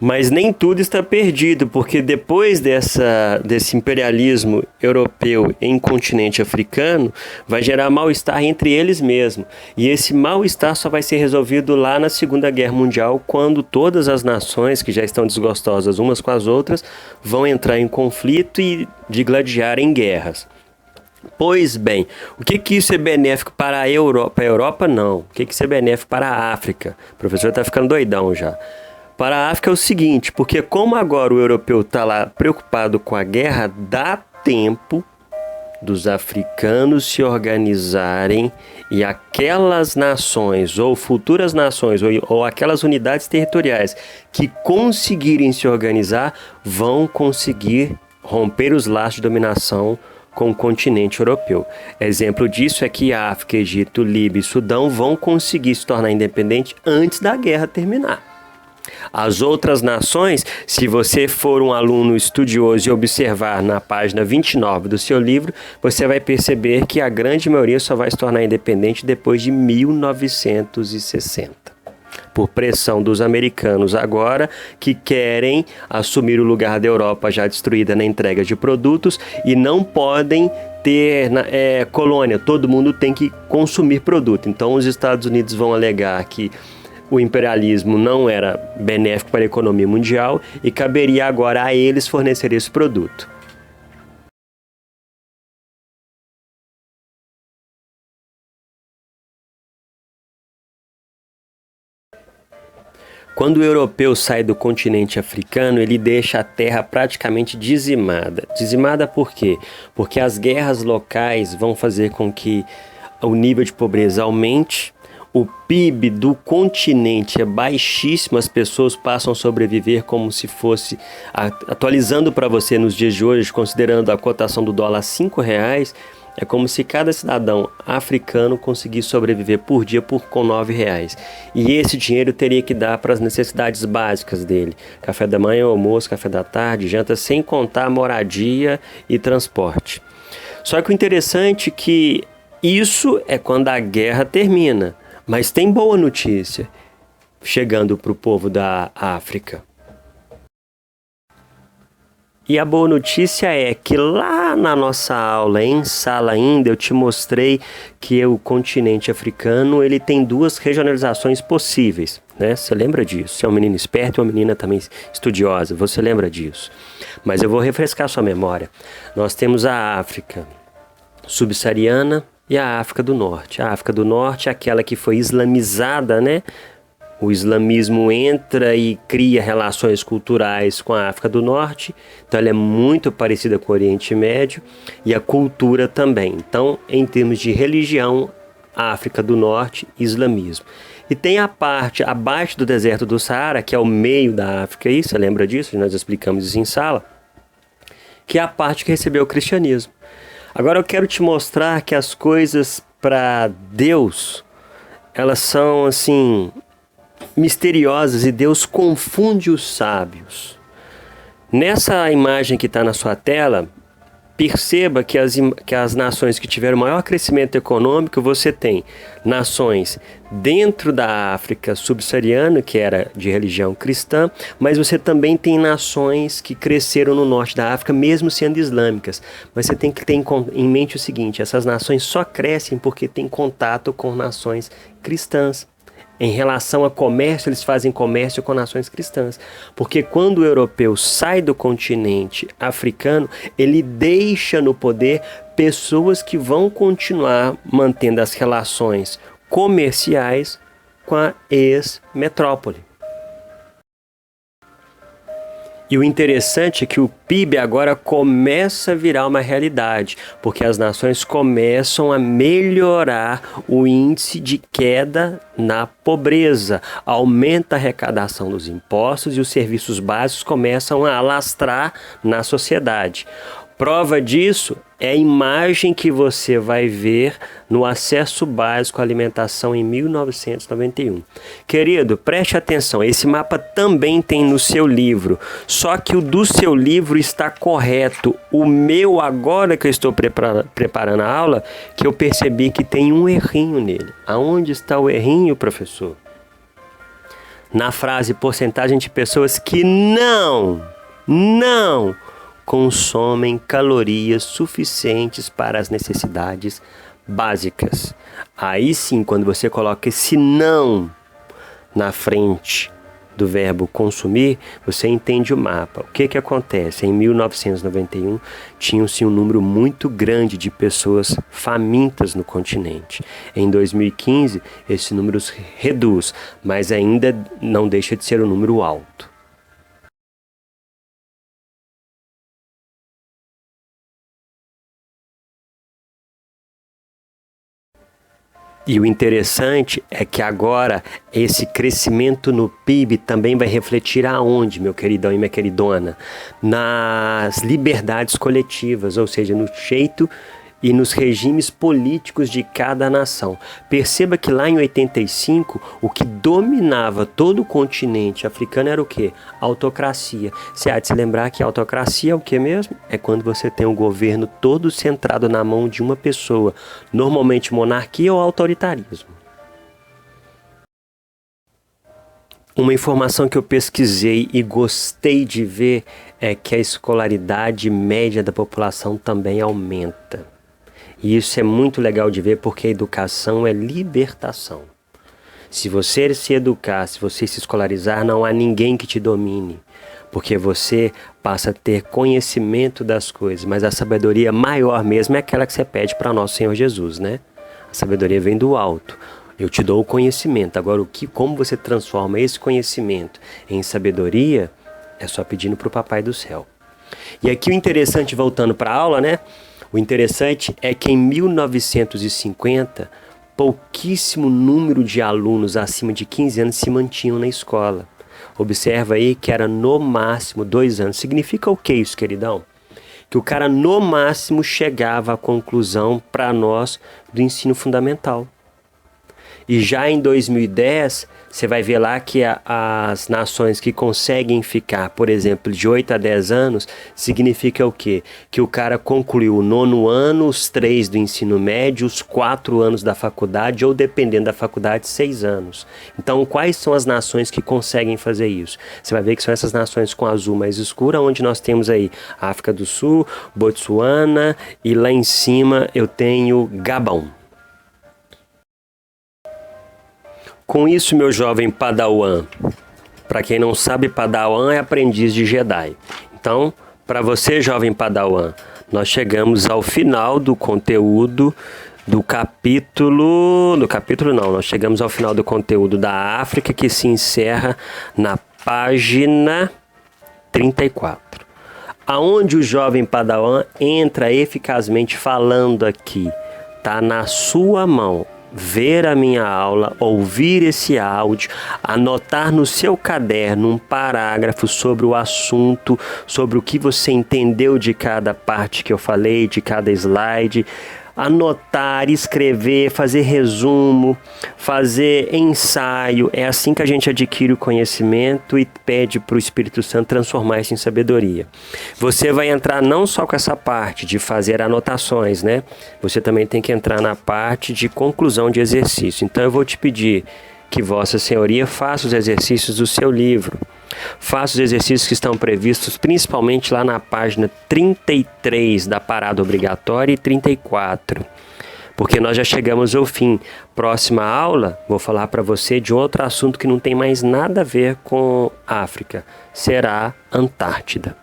Mas nem tudo está perdido, porque depois desse imperialismo europeu em continente africano, vai gerar mal-estar entre eles mesmos. E esse mal-estar só vai ser resolvido lá na Segunda Guerra Mundial, quando todas as nações que já estão desgostosas umas com as outras vão entrar em conflito e digladiar em guerras. Pois bem, o que isso é benéfico para a Europa? Para a Europa, não. O que isso é benéfico para a África? O professor está ficando doidão já. Para a África é o seguinte, porque como agora o europeu está lá preocupado com a guerra, dá tempo dos africanos se organizarem e aquelas nações ou futuras nações ou aquelas unidades territoriais que conseguirem se organizar vão conseguir romper os laços de dominação com o continente europeu. Exemplo disso é que África, Egito, Líbia e Sudão vão conseguir se tornar independentes antes da guerra terminar. As outras nações, se você for um aluno estudioso e observar na página 29 do seu livro, você vai perceber que a grande maioria só vai se tornar independente depois de 1960. Por pressão dos americanos agora, que querem assumir o lugar da Europa já destruída na entrega de produtos e não podem ter colônia, todo mundo tem que consumir produto. Então os Estados Unidos vão alegar que o imperialismo não era benéfico para a economia mundial e caberia agora a eles fornecer esse produto. Quando o europeu sai do continente africano, ele deixa a terra praticamente dizimada. Dizimada por quê? Porque as guerras locais vão fazer com que o nível de pobreza aumente. O PIB do continente é baixíssimo, as pessoas passam a sobreviver como se fosse, atualizando para você nos dias de hoje, considerando a cotação do dólar a R$5, é como se cada cidadão africano conseguisse sobreviver por dia com R$9. E esse dinheiro teria que dar para as necessidades básicas dele. Café da manhã, almoço, café da tarde, janta, sem contar moradia e transporte. Só que o interessante é que isso é quando a guerra termina. Mas tem boa notícia chegando para o povo da África. E a boa notícia é que lá na nossa aula, em sala ainda, eu te mostrei que o continente africano ele tem duas regionalizações possíveis. Né? Você lembra disso? Você é um menino esperto e uma menina também estudiosa. Você lembra disso? Mas eu vou refrescar sua memória. Nós temos a África subsaariana e a África do Norte. A África do Norte é aquela que foi islamizada, né? O islamismo entra e cria relações culturais com a África do Norte. Então ela é muito parecida com o Oriente Médio e a cultura também. Então, em termos de religião, África do Norte, islamismo. E tem a parte abaixo do deserto do Saara, que é o meio da África, aí, você lembra disso? Nós explicamos isso em sala. Que é a parte que recebeu o cristianismo. Agora eu quero te mostrar que as coisas para Deus, elas são assim misteriosas e Deus confunde os sábios. Nessa imagem que está na sua tela, perceba que as nações que tiveram maior crescimento econômico, você tem nações dentro da África subsaariana, que era de religião cristã, mas você também tem nações que cresceram no norte da África, mesmo sendo islâmicas. Mas você tem que ter em mente o seguinte, essas nações só crescem porque têm contato com nações cristãs. Em relação a comércio, eles fazem comércio com nações cristãs. Porque quando o europeu sai do continente africano, ele deixa no poder pessoas que vão continuar mantendo as relações comerciais com a ex-metrópole. E o interessante é que o PIB agora começa a virar uma realidade, porque as nações começam a melhorar o índice de queda na pobreza, aumenta a arrecadação dos impostos e os serviços básicos começam a alastrar na sociedade. Prova disso é a imagem que você vai ver no acesso básico à alimentação em 1991. Querido, preste atenção, esse mapa também tem no seu livro, só que o do seu livro está correto. O meu, agora que eu estou preparando a aula, que eu percebi que tem um errinho nele. Aonde está o errinho, professor? na frase porcentagem de pessoas que não consomem calorias suficientes para as necessidades básicas. Aí sim, quando você coloca esse não na frente do verbo consumir, você entende o mapa. O que acontece? Em 1991, tinha-se um número muito grande de pessoas famintas no continente. Em 2015, esse número reduz, mas ainda não deixa de ser um número alto. E o interessante é que agora esse crescimento no PIB também vai refletir aonde, meu queridão e minha queridona? Nas liberdades coletivas, ou seja, no jeito e nos regimes políticos de cada nação. Perceba que lá em 85, o que dominava todo o continente africano era o quê? Autocracia. Você há de se lembrar que a autocracia é o que mesmo? É quando você tem um governo todo centrado na mão de uma pessoa, normalmente monarquia ou autoritarismo. Uma informação que eu pesquisei e gostei de ver é que a escolaridade média da população também aumenta. E isso é muito legal de ver porque a educação é libertação. Se você se educar, se você se escolarizar, não há ninguém que te domine. Porque você passa a ter conhecimento das coisas. Mas a sabedoria maior mesmo é aquela que você pede para nosso Senhor Jesus, né? A sabedoria vem do alto. Eu te dou o conhecimento. Agora, como você transforma esse conhecimento em sabedoria, é só pedindo para o Papai do Céu. E aqui o interessante, voltando para a aula, né? O interessante é que em 1950, pouquíssimo número de alunos acima de 15 anos se mantinham na escola. Observa aí que era no máximo 2 anos. Significa o que isso, queridão? Que o cara no máximo chegava à conclusão para nós do ensino fundamental. E já em 2010, você vai ver lá que as nações que conseguem ficar, por exemplo, de 8 a 10 anos, significa o quê? Que o cara concluiu o 9º ano, os 3 do ensino médio, os 4 anos da faculdade, ou dependendo da faculdade, 6 anos. Então, quais são as nações que conseguem fazer isso? Você vai ver que são essas nações com azul mais escura, onde nós temos aí África do Sul, Botsuana, e lá em cima eu tenho Gabão. Com isso, meu jovem Padawan, para quem não sabe, Padawan é aprendiz de Jedi. Então, para você, jovem Padawan, nós chegamos ao final do conteúdo do capítulo... nós chegamos ao final do conteúdo da África, que se encerra na página 34. Aonde o jovem Padawan entra eficazmente falando aqui, tá na sua mão. Ver a minha aula, ouvir esse áudio, anotar no seu caderno um parágrafo sobre o assunto, sobre o que você entendeu de cada parte que eu falei, de cada slide, anotar, escrever, fazer resumo, fazer ensaio. É assim que a gente adquire o conhecimento e pede para o Espírito Santo transformar isso em sabedoria. Você vai entrar não só com essa parte de fazer anotações, né? Você também tem que entrar na parte de conclusão de exercício. Então eu vou te pedir que Vossa Senhoria faça os exercícios do seu livro. Faça os exercícios que estão previstos principalmente lá na página 33 da parada obrigatória e 34. Porque nós já chegamos ao fim. Próxima aula, vou falar para você de outro assunto que não tem mais nada a ver com África. Será Antártida.